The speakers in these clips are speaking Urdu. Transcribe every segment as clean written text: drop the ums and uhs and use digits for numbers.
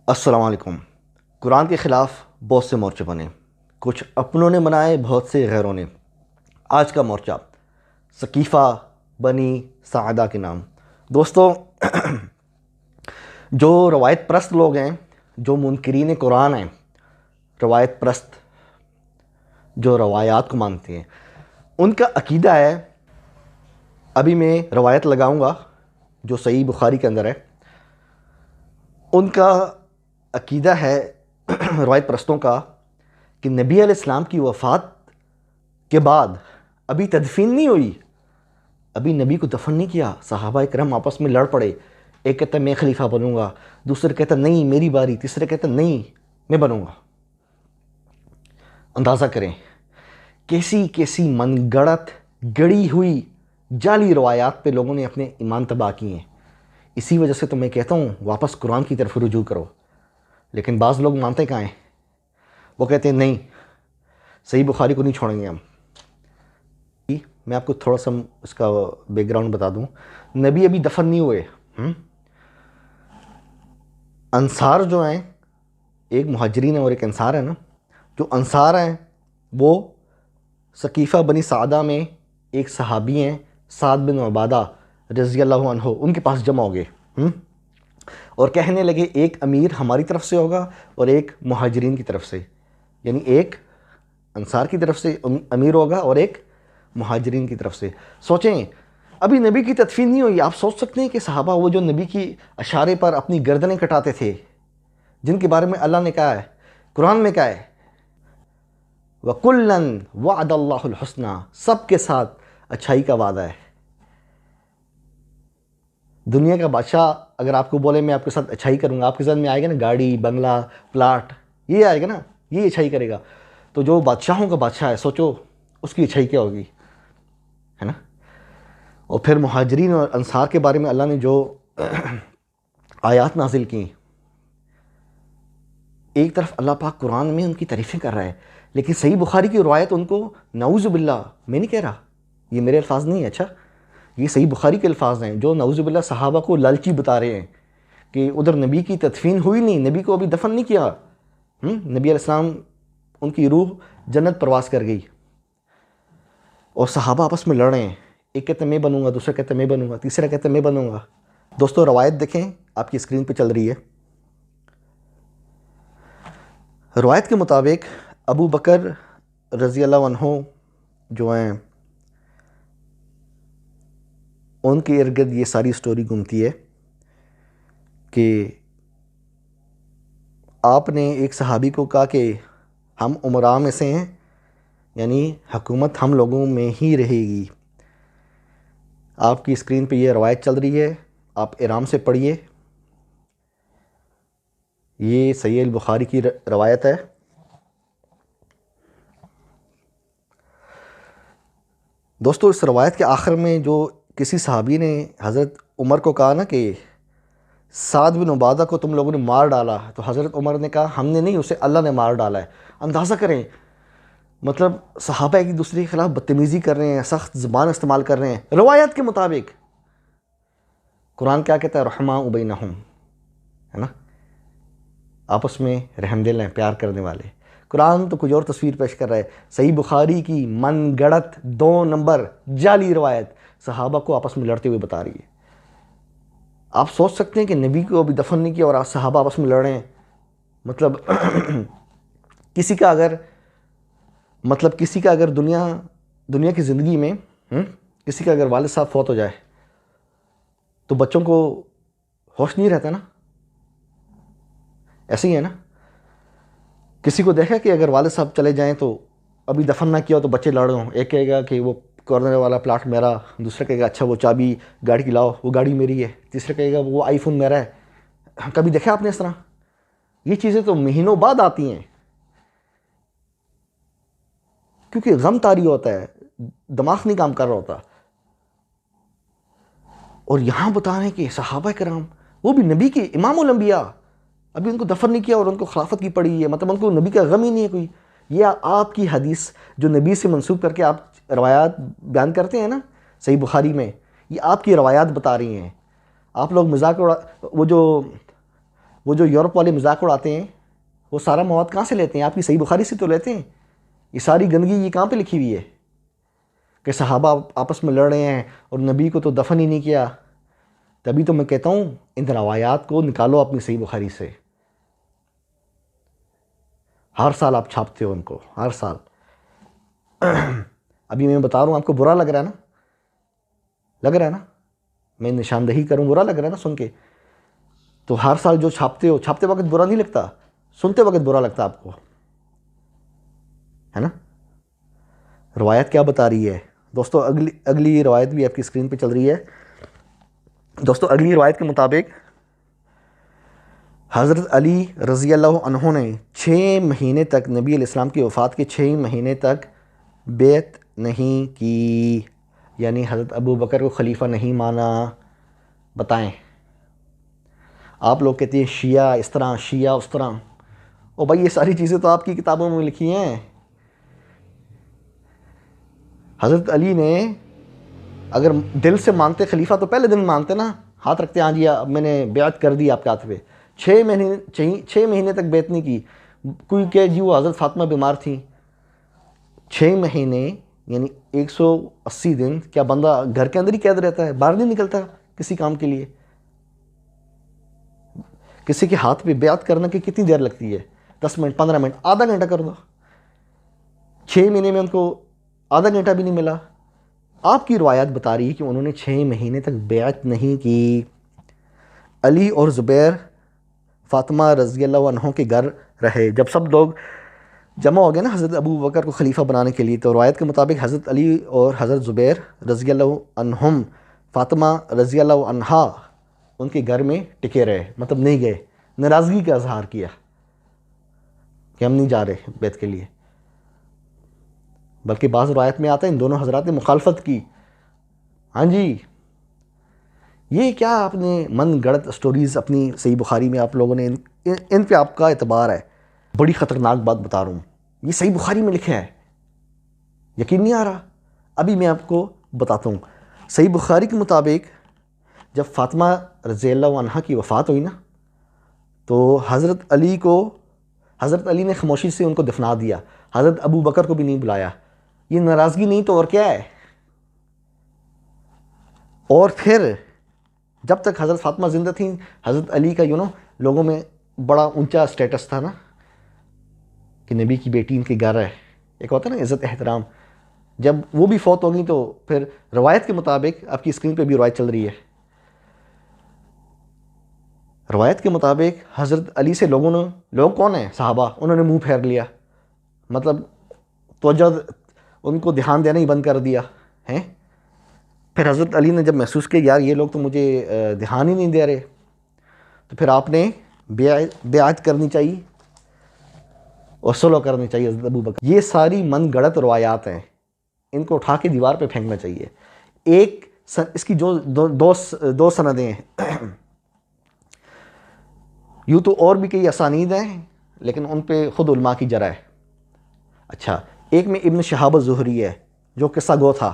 السلام علیکم۔ قرآن کے خلاف بہت سے مورچے بنے، کچھ اپنوں نے بنائے، بہت سے غیروں نے۔ آج کا مورچہ ثقیفہ بنی سعدہ کے نام۔ دوستو، جو روایت پرست لوگ ہیں، جو منکرین قرآن ہیں، روایت پرست جو روایات کو مانتے ہیں، ان کا عقیدہ ہے، ابھی میں روایت لگاؤں گا جو صحیح بخاری کے اندر ہے، ان کا عقیدہ ہے روایت پرستوں کا کہ نبی علیہ السلام کی وفات کے بعد ابھی تدفین نہیں ہوئی، ابھی نبی کو دفن نہیں کیا، صحابہ کرام آپس میں لڑ پڑے، ایک کہتا ہے میں خلیفہ بنوں گا، دوسرے کہتا نہیں میری باری، تیسرے کہتا نہیں میں بنوں گا۔ اندازہ کریں کیسی کیسی من گڑت گڑی ہوئی جعلی روایات پہ لوگوں نے اپنے ایمان تباہ کیے ہیں۔ اسی وجہ سے تو میں کہتا ہوں واپس قرآن کی طرف رجوع کرو، لیکن بعض لوگ مانتے کہاں ہیں؟ وہ کہتے ہیں نہیں، صحیح بخاری کو نہیں چھوڑیں گے ہم۔ میں آپ کو تھوڑا سا اس کا بیک گراؤنڈ بتا دوں۔ نبی ابھی دفن نہیں ہوئے، انصار جو ہیں، ایک مہاجرین ہے اور ایک انصار ہے نا، جو انصار ہیں وہ ثقیفہ بنی سعدہ میں ایک صحابی ہیں سعد بن عبادہ رضی اللہ عنہ، ان کے پاس جمع ہو گئے اور کہنے لگے ایک امیر ہماری طرف سے ہوگا اور ایک مہاجرین کی طرف سے، یعنی ایک انصار کی طرف سے امیر ہوگا اور ایک مہاجرین کی طرف سے۔ سوچیں ابھی نبی کی تدفین نہیں ہوئی، آپ سوچ سکتے ہیں کہ صحابہ وہ جو نبی کی اشارے پر اپنی گردنیں کٹاتے تھے، جن کے بارے میں اللہ نے کہا ہے، قرآن میں کہا ہے وَكُلًّا وَعَدَ اللَّهُ الْحُسْنَى، سب کے ساتھ اچھائی کا وعدہ ہے۔ دنیا کا بادشاہ اگر آپ کو بولے میں آپ کے ساتھ اچھائی کروں گا، آپ کے ذہن میں آئے گا نا گاڑی، بنگلہ، پلاٹ، یہ آئے گا نا، یہ اچھائی کرے گا۔ تو جو بادشاہوں کا بادشاہ ہے، سوچو اس کی اچھائی کیا ہوگی، ہے نا۔ اور پھر مہاجرین اور انصار کے بارے میں اللہ نے جو آیات نازل کی، ایک طرف اللہ پاک قرآن میں ان کی تعریفیں کر رہا ہے، لیکن صحیح بخاری کی روایت ان کو، نعوذ باللہ، میں نہیں کہہ رہا، یہ میرے الفاظ نہیں ہیں، اچھا یہ صحیح بخاری کے الفاظ ہیں، جو نعوذ باللہ صحابہ کو لالچی بتا رہے ہیں کہ ادھر نبی کی تدفین ہوئی نہیں، نبی کو ابھی دفن نہیں کیا، نبی علیہ السلام ان کی روح جنت پرواز کر گئی، اور صحابہ آپس میں لڑ رہے ہیں، ایک کہتا ہے میں بنوں گا، دوسرا کہتا ہے میں بنوں گا، تیسرا کہتا ہے میں بنوں گا۔ دوستو روایت دیکھیں، آپ کی اسکرین پہ چل رہی ہے۔ روایت کے مطابق ابو بکر رضی اللہ عنہ جو ہیں، ان کے ارد گرد یہ ساری سٹوری گھومتی ہے کہ آپ نے ایک صحابی کو کہا کہ ہم امراء میں سے ہیں، یعنی حکومت ہم لوگوں میں ہی رہے گی۔ آپ کی اسکرین پہ یہ روایت چل رہی ہے، آپ آرام سے پڑھیے، یہ صحیح البخاری کی روایت ہے۔ دوستو اس روایت کے آخر میں جو کسی صحابی نے حضرت عمر کو کہا نا کہ سعد بن عبادہ کو تم لوگوں نے مار ڈالا، تو حضرت عمر نے کہا ہم نے نہیں، اسے اللہ نے مار ڈالا ہے۔ اندازہ کریں، مطلب صحابہ ایک دوسرے کے خلاف بدتمیزی کر رہے ہیں، سخت زبان استعمال کر رہے ہیں۔ روایت کے مطابق قرآن کیا کہتا ہے؟ رحماء بینہم، ہے نا، آپس میں رحم دل ہیں، پیار کرنے والے۔ قرآن تو کچھ اور تصویر پیش کر رہا ہے۔ صحیح بخاری کی من گڑت 2 نمبر جعلی روایت صحابہ کو آپس میں لڑتے ہوئے بتا رہی ہے۔ آپ سوچ سکتے ہیں کہ نبی کو ابھی دفن نہیں کیا اور صحابہ آپس میں لڑ رہے ہیں۔ مطلب کسی کا اگر دنیا کی زندگی میں کسی کا اگر والد صاحب فوت ہو جائے تو بچوں کو ہوش نہیں رہتا نا، ایسے ہی ہے نا۔ کسی کو دیکھا کہ اگر والد صاحب چلے جائیں تو ابھی دفن نہ کیا ہو تو بچے لڑ رہے ہوں، ایک کہے گا کہ وہ کارنر والا پلاٹ میرا، دوسرا کہے گا اچھا وہ چابی گاڑی کی لاؤ، وہ گاڑی میری ہے، تیسرا کہے گا وہ آئی فون میرا ہے۔ کبھی دیکھا آپ نے اس طرح؟ یہ چیزیں تو مہینوں بعد آتی ہیں، کیونکہ غم طاری ہوتا ہے، دماغ نہیں کام کر رہا ہوتا۔ اور یہاں بتا رہے ہیں کہ صحابہ کرام، وہ بھی نبی کے امام الانبیاء، ابھی ان کو دفن نہیں کیا اور ان کو خلافت کی پڑی ہے، مطلب ان کو نبی کا غم ہی نہیں ہے کوئی۔ یہ آپ کی حدیث جو نبی سے منسوب کر کے آپ روایات بیان کرتے ہیں نا صحیح بخاری میں، یہ آپ کی روایات بتا رہی ہیں۔ آپ لوگ مذاق وہ جو وہ جو یورپ والے مذاق اڑاتے ہیں وہ سارا مواد کہاں سے لیتے ہیں؟ آپ کی صحیح بخاری سے تو لیتے ہیں. یہ ساری گندگی یہ کہاں پہ لکھی ہوئی ہے کہ صحابہ آپس میں لڑ رہے ہیں اور نبی کو تو دفن ہی نہیں کیا؟ تبھی تو میں کہتا ہوں ان روایات کو نکالو اپنی صحیح بخاری سے. ہر سال آپ چھاپتے ہو ان کو، ہر سال. ابھی میں بتا رہا ہوں، آپ کو برا لگ رہا ہے نا؟ لگ رہا ہے نا؟ میں نشاندہی کروں، برا لگ رہا ہے نا سن کے؟ تو ہر سال جو چھاپتے ہو، چھاپتے وقت برا نہیں لگتا، سنتے وقت برا لگتا آپ کو، ہے نا؟ روایت کیا بتا رہی ہے دوستو؟ اگلی روایت بھی آپ کی اسکرین پہ چل رہی ہے. دوستو اگلی روایت کے مطابق حضرت علی رضی اللہ عنہ نے 6 مہینے تک، نبی علیہ السلام کی وفات کے 6 مہینے تک بیعت نہیں کی، یعنی حضرت ابو بکر کو خلیفہ نہیں مانا. بتائیں، آپ لوگ کہتے ہیں شیعہ اس طرح، شیعہ اس طرح. او بھائی یہ ساری چیزیں تو آپ کی کتابوں میں لکھی ہیں. حضرت علی نے اگر دل سے مانتے خلیفہ تو پہلے دن مانتے نا، ہاتھ رکھتے، ہاں جی اب میں نے بیعت کر دی آپ کے ہاتھ پہ. 6 مہینے تک بیعت نہیں کی. کوئی کہ جی وہ حضرت فاطمہ بیمار تھیں. 6 مہینے یعنی 180 دن کیا بندہ گھر کے اندر ہی قید رہتا ہے؟ باہر نہیں نکلتا کسی کام کے لیے؟ کسی کے ہاتھ پہ بیعت کرنا کہ کتنی دیر لگتی ہے؟ 10 منٹ، 15 منٹ، آدھا گھنٹہ کر دو. 6 مہینے میں ان کو آدھا گھنٹہ بھی نہیں ملا. آپ کی روایت بتا رہی ہے کہ انہوں نے 6 مہینے تک بیعت نہیں کی. علی اور زبیر فاطمہ رضی اللہ عنہ کے گھر رہے. جب سب لوگ جمع ہو گئے نا حضرت ابو بکر کو خلیفہ بنانے کے لیے، تو روایت کے مطابق حضرت علی اور حضرت زبیر رضی اللہ عنہم، فاطمہ رضی اللہ عنہا ان کے گھر میں ٹکے رہے، مطلب نہیں گئے. ناراضگی کا اظہار کیا کہ ہم نہیں جا رہے بیعت کے لیے. بلکہ بعض روایت میں آتا ہے ان دونوں حضرات نے مخالفت کی. ہاں جی، یہ کیا آپ نے من گڑت سٹوریز اپنی صحیح بخاری میں آپ لوگوں نے ان پہ آپ کا اعتبار ہے. بڑی خطرناک بات بتا رہا ہوں، یہ صحیح بخاری میں لکھا ہے. یقین نہیں آ رہا؟ ابھی میں آپ کو بتاتا ہوں. صحیح بخاری کے مطابق جب فاطمہ رضی اللہ عنہا کی وفات ہوئی نا، تو حضرت علی نے خاموشی سے ان کو دفنا دیا. حضرت ابو بکر کو بھی نہیں بلایا. یہ ناراضگی نہیں تو اور کیا ہے؟ اور پھر جب تک حضرت فاطمہ زندہ تھیں، حضرت علی کا لوگوں میں بڑا اونچا سٹیٹس تھا نا، کہ نبی کی بیٹی ان کے گھر ہے. ایک ہوتا ہے نا عزت احترام. جب وہ بھی فوت ہو گئی تو پھر روایت کے مطابق، آپ کی اسکرین پہ بھی روایت چل رہی ہے، روایت کے مطابق حضرت علی سے لوگ کون ہیں؟ صحابہ، انہوں نے منہ پھیر لیا. مطلب توجہ ان کو دھیان دینا ہی بند کر دیا ہیں. پھر حضرت علی نے جب محسوس کیا یار یہ لوگ تو مجھے دھیان ہی نہیں دے رہے، تو پھر آپ نے بیعت کرنی چاہیے اور صلح کرنی چاہیے حضرت ابو بکر. یہ ساری من گڑت روایات ہیں، ان کو اٹھا کے دیوار پہ پھینکنا چاہیے. اس کی جو دو سندیں ہیں، یوں تو اور بھی کئی اسانید ہیں لیکن ان پہ خود علماء کی جرح ہے. اچھا، ایک میں ابن شہاب الزہری ہے جو قصہ گو تھا.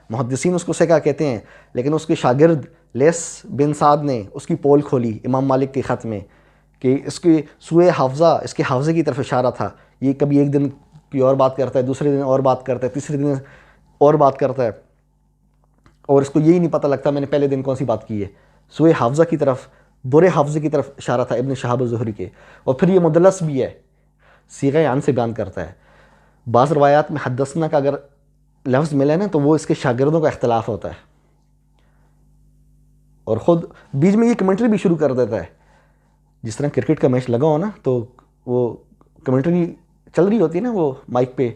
محدثین اس کو سکہ کہتے ہیں، لیکن اس کے شاگرد لیس بن سعد نے اس کی پول کھولی امام مالک کے خط میں کہ اس کے سوئے حافظہ، اس کے حافظے کی طرف اشارہ تھا. یہ کبھی ایک دن کی اور بات کرتا ہے، دوسرے دن اور بات کرتا ہے، تیسرے دن اور بات کرتا ہے، اور اس کو یہی نہیں پتہ لگتا میں نے پہلے دن کون سی بات کی ہے. سوئے حافظہ کی طرف، برے حافظے کی طرف اشارہ تھا ابن شہاب الزہری کے. اور پھر یہ مدلس بھی ہے، صیغہ عن سے بیان کرتا ہے. بعض روایات میں حدثنا کا اگر لفظ ملے نا تو وہ اس کے شاگردوں کا اختلاف ہوتا ہے، اور خود بیچ میں یہ کمنٹری بھی شروع کر دیتا ہے. جس طرح کرکٹ کا میچ لگا ہو نا تو وہ کمنٹری چل رہی ہوتی ہے نا، وہ مائک پہ،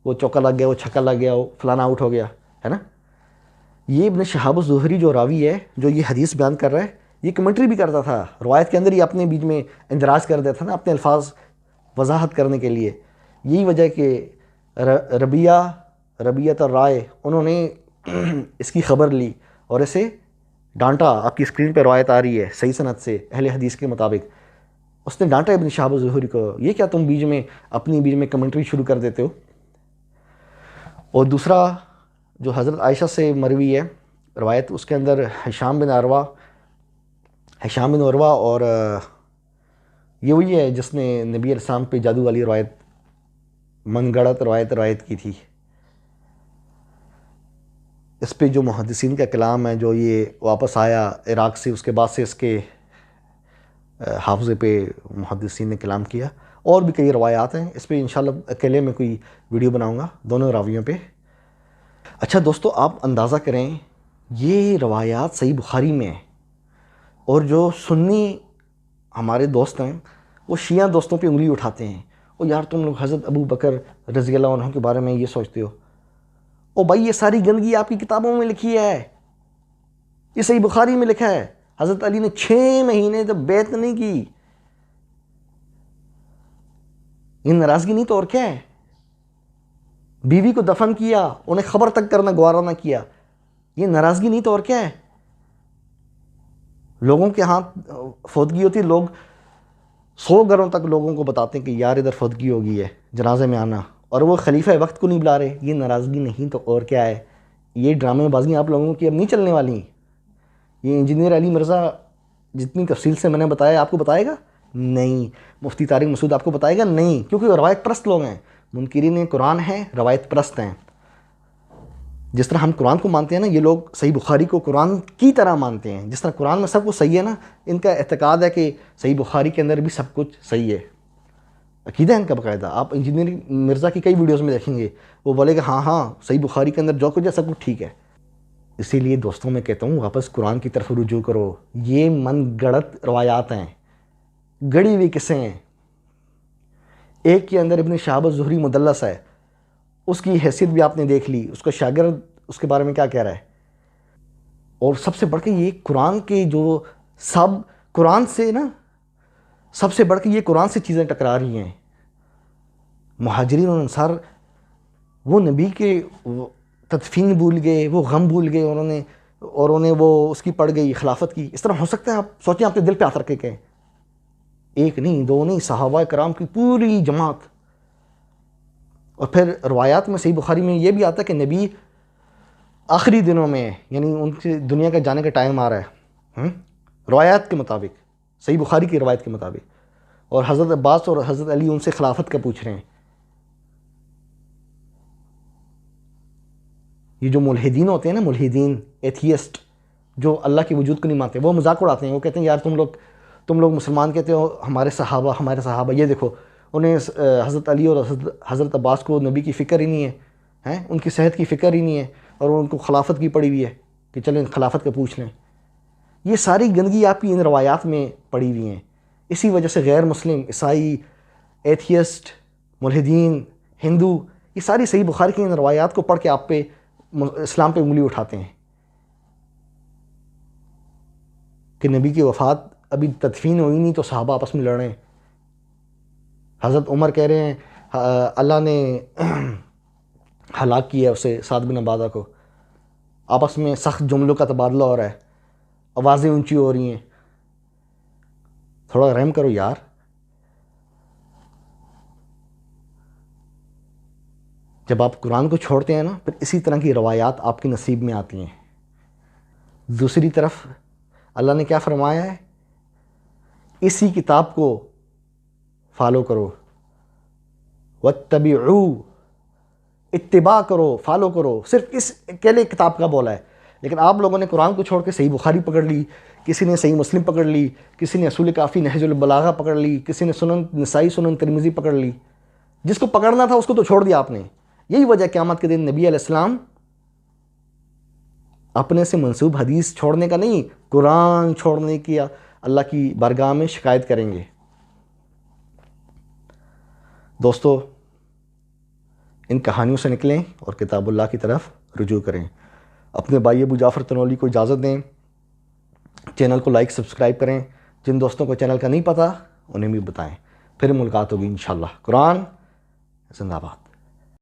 وہ چوکا لگ گیا، وہ چھکا لگ گیا، وہ فلانا آؤٹ ہو گیا، ہے نا. یہ ابن شہاب الزہری جو راوی ہے، جو یہ حدیث بیان کر رہا ہے، یہ کمنٹری بھی کرتا تھا روایت کے اندر ہی، اپنے بیچ میں اندراج کر دیتا تھا نا اپنے الفاظ وضاحت کرنے کے لیے. یہی وجہ کہ ربیعۃ الرائے انہوں نے اس کی خبر لی اور اسے ڈانٹا. آپ کی اسکرین پہ روایت آ رہی ہے صحیح سند سے اہل حدیث کے مطابق. اس نے ڈانٹا ابن شہاب الزہری کو، یہ کیا تم اپنی بیچ میں کمنٹری شروع کر دیتے ہو. اور دوسرا جو حضرت عائشہ سے مروی ہے روایت، اس کے اندر ہشام بن عروہ اور یہ وہی ہے جس نے نبی علیہ السلام پہ جادو والی روایت، من گڑت روایت کی تھی۔ اس پہ جو محدثین کا کلام ہے، جو یہ واپس آیا عراق سے، اس کے بعد سے اس کے حافظے پہ محدثین نے کلام کیا۔ اور بھی کئی روایات ہیں، اس پہ انشاءاللہ اکیلے میں کوئی ویڈیو بناؤں گا دونوں راویوں پہ۔ اچھا دوستو، آپ اندازہ کریں یہ روایات صحیح بخاری میں ہیں، اور جو سنی ہمارے دوست ہیں وہ شیعہ دوستوں پہ انگلی اٹھاتے ہیں، او یار تم لوگ حضرت ابو بکر رضی اللہ عنہ کے بارے میں یہ سوچتے ہو، او بھائی یہ ساری گندگی آپ کی کتابوں میں لکھی ہے، یہ صحیح بخاری میں لکھا ہے۔ حضرت علی نے 6 مہینے جب بیعت نہیں کی، یہ ناراضگی نہیں تو اور کیا ہے؟ بیوی کو دفن کیا، انہیں خبر تک کرنا گوارا نہ کیا، یہ ناراضگی نہیں تو اور کیا ہے؟ لوگوں کے ہاں فوتگی ہوتی، لوگ 100 گھروں تک لوگوں کو بتاتے ہیں کہ یار ادھر فوتگی ہو گئی ہے، جنازے میں آنا، اور وہ خلیفہ وقت کو نہیں بلا رہے، یہ ناراضگی نہیں تو اور کیا ہے؟ یہ ڈرامے بازیاں آپ لوگوں کی اب نہیں چلنے والی۔ یہ انجینئر علی مرزا جتنی تفصیل سے میں نے بتایا آپ کو بتائے گا نہیں، مفتی طارق مسعود آپ کو بتائے گا نہیں، کیونکہ وہ روایت پرست لوگ ہیں، منکرین قرآن ہیں، روایت پرست ہیں۔ جس طرح ہم قرآن کو مانتے ہیں نا، یہ لوگ صحیح بخاری کو قرآن کی طرح مانتے ہیں، جس طرح قرآن میں سب کچھ صحیح ہے نا، ان کا اعتقاد ہے کہ صحیح بخاری کے اندر بھی سب کچھ صحیح ہے، عقیدہ ہے ان کا باقاعدہ۔ آپ انجینئر مرزا کی کئی ویڈیوز میں دیکھیں گے، وہ بولے کہ ہاں صحیح بخاری کے اندر جو کچھ ہے سب کچھ ٹھیک ہے۔ اسی لیے دوستوں میں کہتا ہوں واپس قرآن کی طرف رجوع کرو، یہ من گڑت روایات ہیں، گڑی ہوئی قصے ہیں۔ ایک کے اندر ابن شہاب الزہری مدلس ہے، اس کی حیثیت بھی آپ نے دیکھ لی، اس کا شاگرد اس کے بارے میں کیا کہہ رہا ہے، اور سب سے بڑھ کے یہ قرآن کے جو قرآن سے نا، سب سے بڑھ کے یہ قرآن سے چیزیں ٹکرا رہی ہیں۔ مہاجرین اور انصار وہ نبی کے تدفین بھول گئے، وہ غم بھول گئے، انہیں وہ اس کی پڑ گئی خلافت کی۔ اس طرح ہو سکتا ہے؟ آپ سوچیں، آپ کے دل پہ ہاتھ رکھ کے کہیں، ایک نہیں دو نہیں، صحابہ کرام کی پوری جماعت۔ اور پھر روایات میں صحیح بخاری میں یہ بھی آتا ہے کہ نبی آخری دنوں میں، یعنی ان کی دنیا کا جانے کا ٹائم آ رہا ہے، روایات کے مطابق، صحیح بخاری کی روایت کے مطابق، اور حضرت عباس اور حضرت علی ان سے خلافت کا پوچھ رہے ہیں۔ یہ جو ملحدین ہوتے ہیں نا، ملحدین ایتھیسٹ، جو اللہ کے وجود کو نہیں مانتے، وہ مذاق اڑاتے ہیں، وہ کہتے ہیں یار تم لوگ مسلمان کہتے ہو ہمارے صحابہ، یہ دیکھو انہیں حضرت علی اور حضرت عباس کو نبی کی فکر ہی نہیں ہے، ان کی صحت کی فکر ہی نہیں ہے، اور ان کو خلافت کی پڑی ہوئی ہے کہ چلیں خلافت کا پوچھ لیں۔ یہ ساری گندگی آپ کی ان روایات میں پڑی ہوئی ہیں۔ اسی وجہ سے غیر مسلم، عیسائی، ایتھیسٹ، ملحدین، ہندو، یہ ساری صحیح بخاری کی ان روایات کو پڑھ کے آپ پہ اسلام پہ انگلی اٹھاتے ہیں کہ نبی کی وفات ابھی تدفین ہوئی نہیں تو صحابہ آپس میں لڑ رہے ہیں۔ حضرت عمر کہہ رہے ہیں اللہ نے ہلاک کیا اسے، سعد بن عبادہ کو، آپس میں سخت جملوں کا تبادلہ ہو رہا ہے، آوازیں اونچی ہو رہی ہیں، تھوڑا رحم کرو یار۔ جب آپ قرآن کو چھوڑتے ہیں نا، پھر اسی طرح کی روایات آپ کے نصیب میں آتی ہیں۔ دوسری طرف اللہ نے کیا فرمایا ہے؟ اسی کتاب کو فالو کرو، واتبعوا، اتباع کرو، فالو کرو، صرف اس اکیلے کتاب کا بولا ہے۔ لیکن آپ لوگوں نے قرآن کو چھوڑ کے صحیح بخاری پکڑ لی، کسی نے صحیح مسلم پکڑ لی، کسی نے اصول کافی نہج البلاغہ پکڑ لی، کسی نے سنن نسائی، سنن ترمذی پکڑ لی۔ جس کو پکڑنا تھا اس کو تو چھوڑ دیا آپ نے۔ یہی وجہ قیامت کے دن نبی علیہ السلام اپنے سے منسوب حدیث چھوڑنے کا نہیں، قرآن چھوڑنے کی اللہ کی بارگاہ میں شکایت کریں گے۔ دوستو، ان کہانیوں سے نکلیں اور کتاب اللہ کی طرف رجوع کریں۔ اپنے بھائی ابو جعفر تنولی کو اجازت دیں، چینل کو لائک سبسکرائب کریں، جن دوستوں کو چینل کا نہیں پتہ انہیں بھی بتائیں۔ پھر ملاقات ہوگی انشاءاللہ۔ قرآن زندہ باد۔